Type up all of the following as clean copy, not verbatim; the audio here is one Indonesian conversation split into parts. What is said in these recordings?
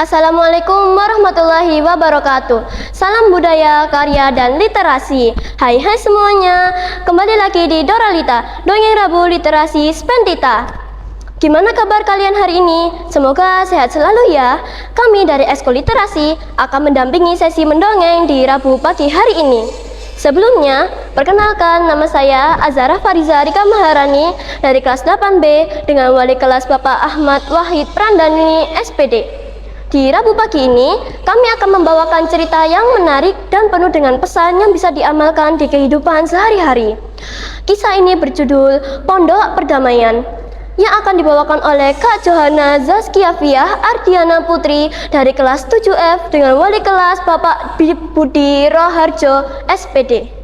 Assalamualaikum warahmatullahi wabarakatuh. Salam budaya, karya, dan literasi. Hai semuanya, kembali lagi di Doralita, Dongeng Rabu Literasi Spentita. Gimana kabar kalian hari ini? Semoga sehat selalu ya. Kami dari Ekskul Literasi akan mendampingi sesi mendongeng di Rabu pagi hari ini. Sebelumnya, perkenalkan nama saya Azhara Fariza Rika Maharani dari kelas 8B dengan wali kelas Bapak Ahmad Wahid Prandani SPD. Di Rabu pagi ini, kami akan membawakan cerita yang menarik dan penuh dengan pesan yang bisa diamalkan di kehidupan sehari-hari. Kisah ini berjudul Pondok Perdamaian, yang akan dibawakan oleh Kak Johana Zaskia Fiah Ardiana Putri dari kelas 7F dengan wali kelas Bapak Budi Roharjo SPD.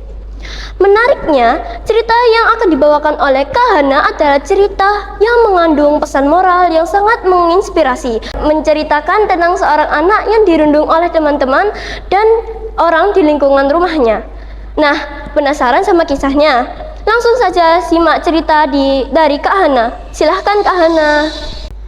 Menariknya, cerita yang akan dibawakan oleh Kak Hana adalah cerita yang mengandung pesan moral yang sangat menginspirasi, menceritakan tentang seorang anak yang dirundung oleh teman-teman dan orang di lingkungan rumahnya. Nah, penasaran sama kisahnya? Langsung saja simak cerita dari Kak Hana. Silahkan Kak Hana.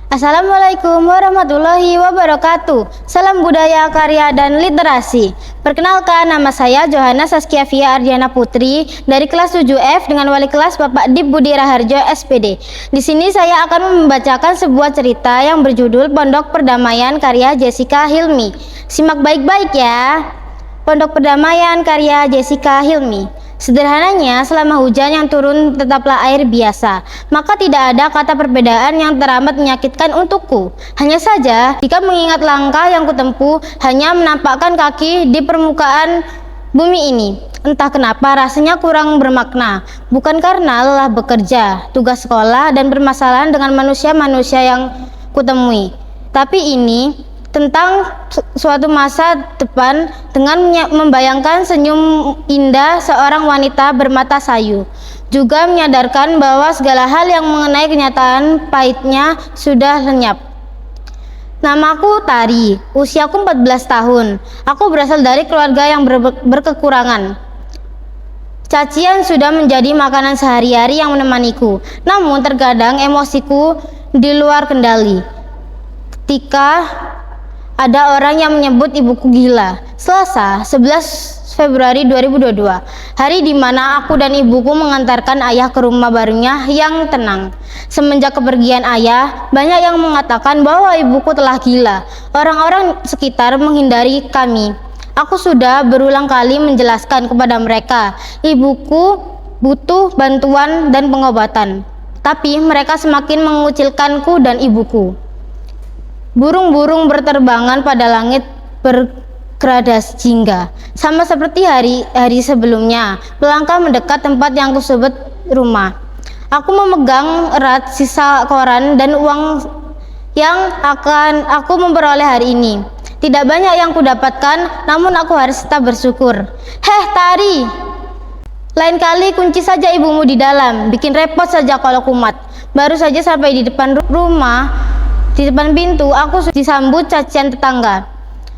Assalamualaikum warahmatullahi wabarakatuh. Salam budaya, karya, dan literasi. Perkenalkan, nama saya Johana Zaskia Fiah Ardiana Putri dari kelas 7F dengan wali kelas Bapak Dip Budi Raharjo SPD. Di sini saya akan membacakan sebuah cerita yang berjudul Pondok Perdamaian karya Jessica Hilmi. Simak baik-baik ya. Pondok Perdamaian karya Jessica Hilmi. Sederhananya, selama hujan yang turun tetaplah air biasa, maka tidak ada kata perbedaan yang teramat menyakitkan untukku. Hanya saja, jika mengingat langkah yang kutempuh hanya menampakkan kaki di permukaan bumi ini, entah kenapa rasanya kurang bermakna. Bukan karena lelah bekerja, tugas sekolah, dan bermasalahan dengan manusia-manusia yang kutemui, tapi ini tentang suatu masa depan dengan membayangkan senyum indah seorang wanita bermata sayu, juga menyadarkan bahwa segala hal yang mengenai kenyataan pahitnya sudah lenyap. Namaku Tari, usiaku 14 tahun. Aku berasal dari keluarga yang berkekurangan. Cacian sudah menjadi makanan sehari-hari yang menemaniku. Namun terkadang emosiku di luar kendali ketika ada orang yang menyebut ibuku gila. Selasa, 11 Februari 2022, hari di mana aku dan ibuku mengantarkan ayah ke rumah barunya yang tenang. Semenjak kepergian ayah, banyak yang mengatakan bahwa ibuku telah gila. Orang-orang sekitar menghindari kami. Aku sudah berulang kali menjelaskan kepada mereka, ibuku butuh bantuan dan pengobatan. Tapi mereka semakin mengucilkanku dan ibuku. Burung-burung berterbangan pada langit bergradasi jingga. Sama seperti hari-hari sebelumnya, melangkah mendekat tempat yang kusebut rumah. Aku memegang erat sisa koran dan uang yang akan aku memperoleh hari ini. Tidak banyak yang kudapatkan, namun aku harus tetap bersyukur. Heh Tari, lain kali kunci saja ibumu di dalam, bikin repot saja kalau kumat. Baru saja sampai di depan rumah, di depan pintu, aku disambut cacian tetangga.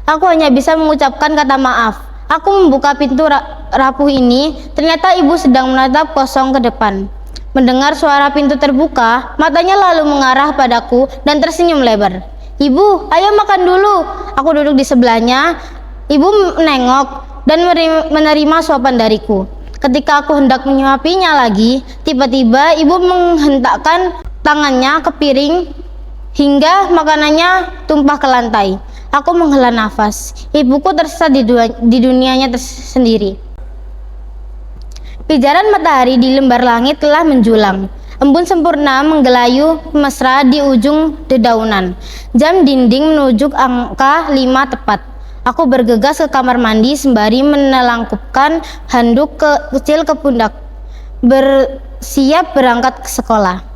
Aku hanya bisa mengucapkan kata maaf. Aku membuka pintu rapuh ini, ternyata ibu sedang menatap kosong ke depan. Mendengar suara pintu terbuka, matanya lalu mengarah padaku dan tersenyum lebar. Ibu, ayo makan dulu. Aku duduk di sebelahnya. Ibu menengok dan menerima suapan dariku. Ketika aku hendak menyuapinya lagi, tiba-tiba ibu menghentakkan tangannya ke piring hingga makanannya tumpah ke lantai. Aku menghela nafas. Ibuku tersesat di dunianya sendiri. Pijaran matahari di lembar langit telah menjulang. Embun sempurna menggelayu mesra di ujung dedaunan. Jam dinding menuju angka 5 tepat. Aku bergegas ke kamar mandi sembari menelangkupkan handuk kecil ke pundak, bersiap berangkat ke sekolah.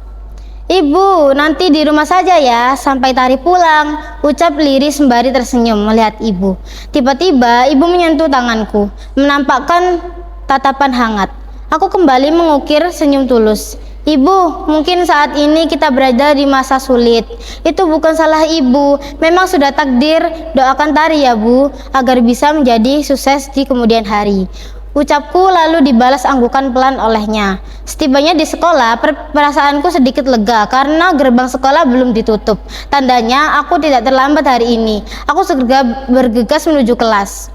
Ibu, nanti di rumah saja ya, sampai Tari pulang, ucap Liri sembari tersenyum melihat ibu. Tiba-tiba ibu menyentuh tanganku, menampakkan tatapan hangat. Aku kembali mengukir senyum tulus. Ibu, mungkin saat ini kita berada di masa sulit. Itu bukan salah ibu, memang sudah takdir. Doakan Tari ya Bu, agar bisa menjadi sukses di kemudian hari. Ucapku lalu dibalas anggukan pelan olehnya. Setibanya di sekolah, perasaanku sedikit lega karena gerbang sekolah belum ditutup. Tandanya aku tidak terlambat hari ini. Aku segera bergegas menuju kelas.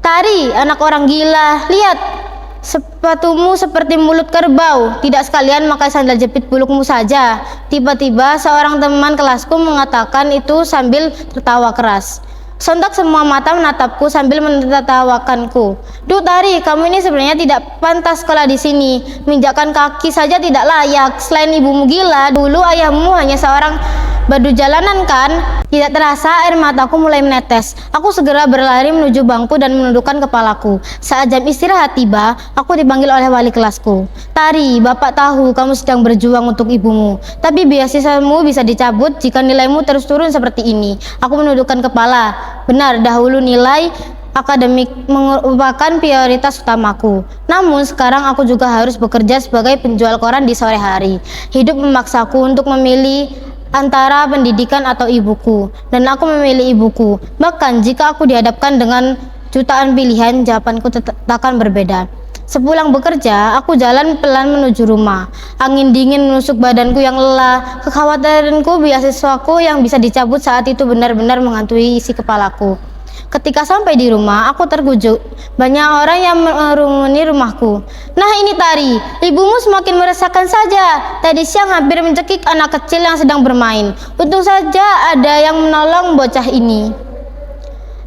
Tari, anak orang gila, lihat! Sepatumu seperti mulut kerbau, tidak sekalian pakai sandal jepit bulukmu saja. Tiba-tiba seorang teman kelasku mengatakan itu sambil tertawa keras. Sontak semua mata menatapku sambil menertawakanku. Duh Tari, kamu ini sebenarnya tidak pantas sekolah di sini. Menginjakkan kaki saja tidak layak. Selain ibumu gila, dulu ayahmu hanya seorang badu jalanan kan? Tidak terasa air mataku mulai menetes. Aku segera berlari menuju bangku dan menundukkan kepalaku. Saat jam istirahat tiba, aku dipanggil oleh wali kelasku. Tari, bapak tahu kamu sedang berjuang untuk ibumu. Tapi beasiswamu bisa dicabut jika nilaimu terus turun seperti ini. Aku menundukkan kepala. Benar, dahulu nilai akademik merupakan prioritas utamaku. Namun sekarang aku juga harus bekerja sebagai penjual koran di sore hari. Hidup memaksaku untuk memilih antara pendidikan atau ibuku, dan aku memilih ibuku. Bahkan jika aku dihadapkan dengan jutaan pilihan, jawabanku takkan berbeda. Sepulang bekerja, aku jalan pelan menuju rumah. Angin dingin menusuk badanku yang lelah. Kekhawatiranku beasiswaku yang bisa dicabut saat itu benar-benar menghantui isi kepalaku. Ketika sampai di rumah, aku terkejut. Banyak orang yang mengerumuni rumahku. Nah ini Tari, ibumu semakin meresahkan saja. Tadi siang hampir mencekik anak kecil yang sedang bermain. Untung saja ada yang menolong bocah ini.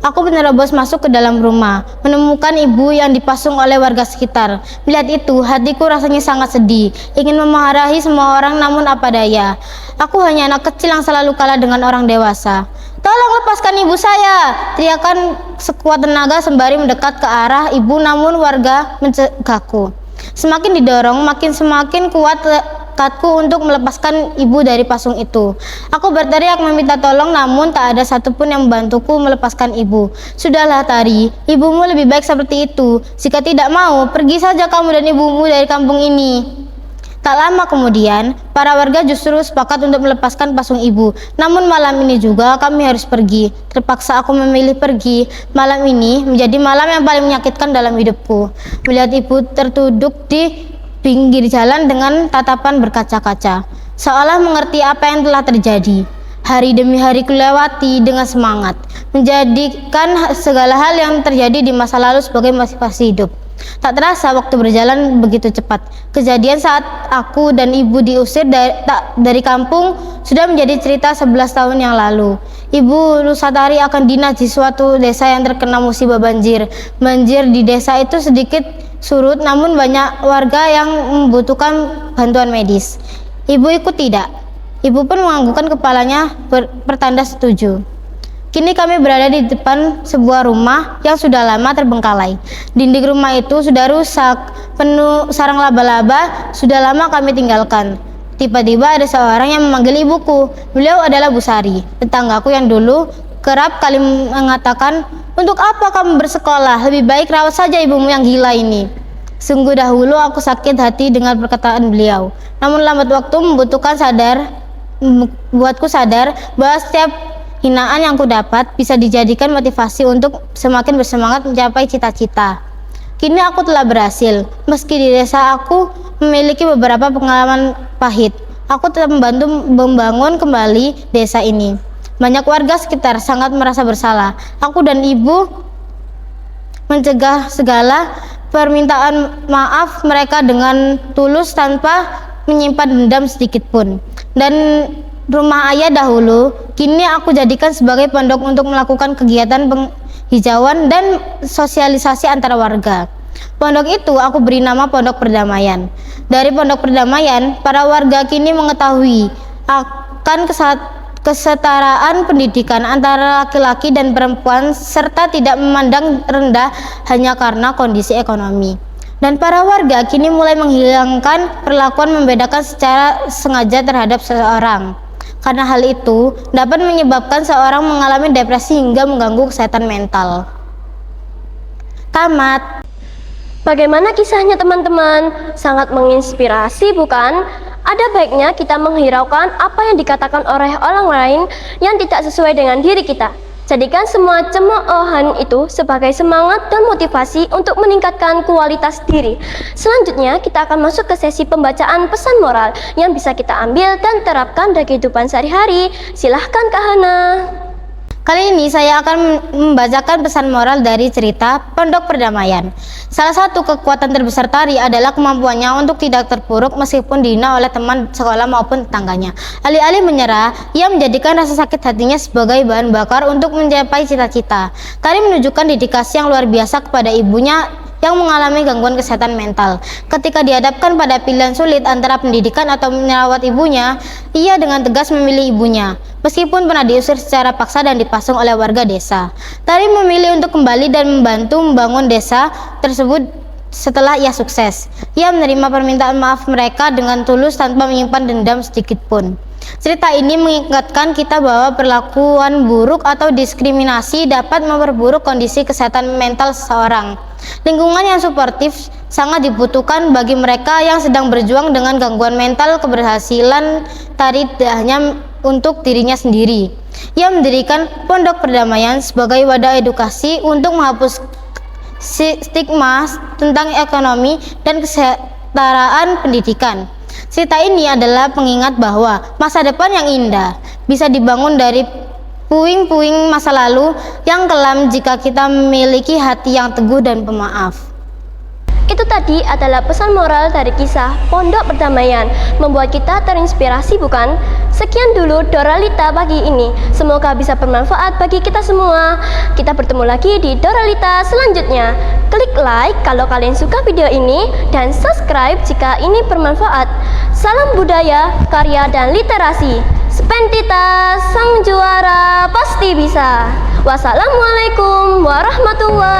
Aku menerobos masuk ke dalam rumah, menemukan ibu yang dipasung oleh warga sekitar. Melihat itu, hatiku rasanya sangat sedih, ingin memarahi semua orang namun apa daya. Aku hanya anak kecil yang selalu kalah dengan orang dewasa. Tolong lepaskan ibu saya! Teriakan sekuat tenaga sembari mendekat ke arah ibu namun warga mencegahku. Semakin didorong, semakin kuat tekadku untuk melepaskan ibu dari pasung itu. Aku berteriak meminta tolong namun tak ada satupun yang membantuku melepaskan ibu. Sudahlah Tari, ibumu lebih baik seperti itu. Jika tidak mau, pergi saja kamu dan ibumu dari kampung ini. Tak lama kemudian, para warga justru sepakat untuk melepaskan pasung ibu. Namun malam ini juga kami harus pergi. Terpaksa aku memilih pergi. Malam ini menjadi malam yang paling menyakitkan dalam hidupku. Melihat ibu tertunduk di pinggir jalan dengan tatapan berkaca-kaca, seolah mengerti apa yang telah terjadi. Hari demi hari kulewati dengan semangat, menjadikan segala hal yang terjadi di masa lalu sebagai motivasi hidup. Tak terasa waktu berjalan begitu cepat. Kejadian saat aku dan ibu diusir dari kampung sudah menjadi cerita 11 tahun yang lalu. Ibu Nusatari akan dinas di suatu desa yang terkena musibah banjir. Banjir di desa itu sedikit surut namun banyak warga yang membutuhkan bantuan medis. Ibu ikut tidak. Ibu pun menganggukkan kepalanya pertanda setuju. Kini kami berada di depan sebuah rumah yang sudah lama terbengkalai. Dinding rumah itu sudah rusak, penuh sarang laba-laba, sudah lama kami tinggalkan. Tiba-tiba ada seorang yang memanggil ibuku. Beliau adalah Bu Sari, tetanggaku yang dulu kerap kali mengatakan, "Untuk apa kamu bersekolah? Lebih baik rawat saja ibumu yang gila ini." Sungguh dahulu aku sakit hati dengan perkataan beliau. Namun lambat waktu membuatku sadar bahwa setiap hinaan yang ku dapat bisa dijadikan motivasi untuk semakin bersemangat mencapai cita-cita. Kini aku telah berhasil. Meski di desa aku memiliki beberapa pengalaman pahit, aku telah membantu membangun kembali desa ini. Banyak warga sekitar sangat merasa bersalah. Aku dan ibu mencegah segala permintaan maaf mereka dengan tulus tanpa menyimpan dendam sedikit pun. Dan rumah ayah dahulu, kini aku jadikan sebagai pondok untuk melakukan kegiatan penghijauan dan sosialisasi antara warga. Pondok itu aku beri nama Pondok Perdamaian. Dari Pondok Perdamaian, para warga kini mengetahui akan kesetaraan pendidikan antara laki-laki dan perempuan serta tidak memandang rendah hanya karena kondisi ekonomi. Dan para warga kini mulai menghilangkan perlakuan membedakan secara sengaja terhadap seseorang. Karena hal itu dapat menyebabkan seorang mengalami depresi hingga mengganggu kesehatan mental. Tamat. Bagaimana kisahnya teman-teman? Sangat menginspirasi bukan? Ada baiknya kita menghiraukan apa yang dikatakan oleh orang lain yang tidak sesuai dengan diri kita. Jadikan semua cemoohan itu sebagai semangat dan motivasi untuk meningkatkan kualitas diri. Selanjutnya, kita akan masuk ke sesi pembacaan pesan moral yang bisa kita ambil dan terapkan dari kehidupan sehari-hari. Silahkan Kak Hana. Kali ini saya akan membacakan pesan moral dari cerita Pondok Perdamaian. Salah satu kekuatan terbesar Tari adalah kemampuannya untuk tidak terpuruk meskipun dihina oleh teman sekolah maupun tetangganya. Alih-alih menyerah, ia menjadikan rasa sakit hatinya sebagai bahan bakar untuk mencapai cita-cita. Tari menunjukkan dedikasi yang luar biasa kepada ibunya yang mengalami gangguan kesehatan mental. Ketika dihadapkan pada pilihan sulit antara pendidikan atau merawat ibunya, ia dengan tegas memilih ibunya. Meskipun pernah diusir secara paksa dan dipasung oleh warga desa, Tari memilih untuk kembali dan membantu membangun desa tersebut setelah ia sukses. Ia menerima permintaan maaf mereka dengan tulus tanpa menyimpan dendam sedikit pun. Cerita ini mengingatkan kita bahwa perlakuan buruk atau diskriminasi dapat memperburuk kondisi kesehatan mental seseorang. Lingkungan yang suportif sangat dibutuhkan bagi mereka yang sedang berjuang dengan gangguan mental. Keberhasilan Tari tidak hanya untuk dirinya sendiri. Ia mendirikan Pondok Perdamaian sebagai wadah edukasi untuk menghapus stigma tentang ekonomi dan kesetaraan pendidikan. Cerita ini adalah pengingat bahwa masa depan yang indah bisa dibangun dari puing-puing masa lalu yang kelam jika kita memiliki hati yang teguh dan pemaaf. Itu tadi adalah pesan moral dari kisah Pondok Perdamaian. Membuat kita terinspirasi, bukan? Sekian dulu Doralita pagi ini. Semoga bisa bermanfaat bagi kita semua. Kita bertemu lagi di Doralita selanjutnya. Klik like kalau kalian suka video ini dan subscribe jika ini bermanfaat. Salam budaya, karya, dan literasi. Spentita, sang juara pasti bisa. Wassalamualaikum warahmatullahi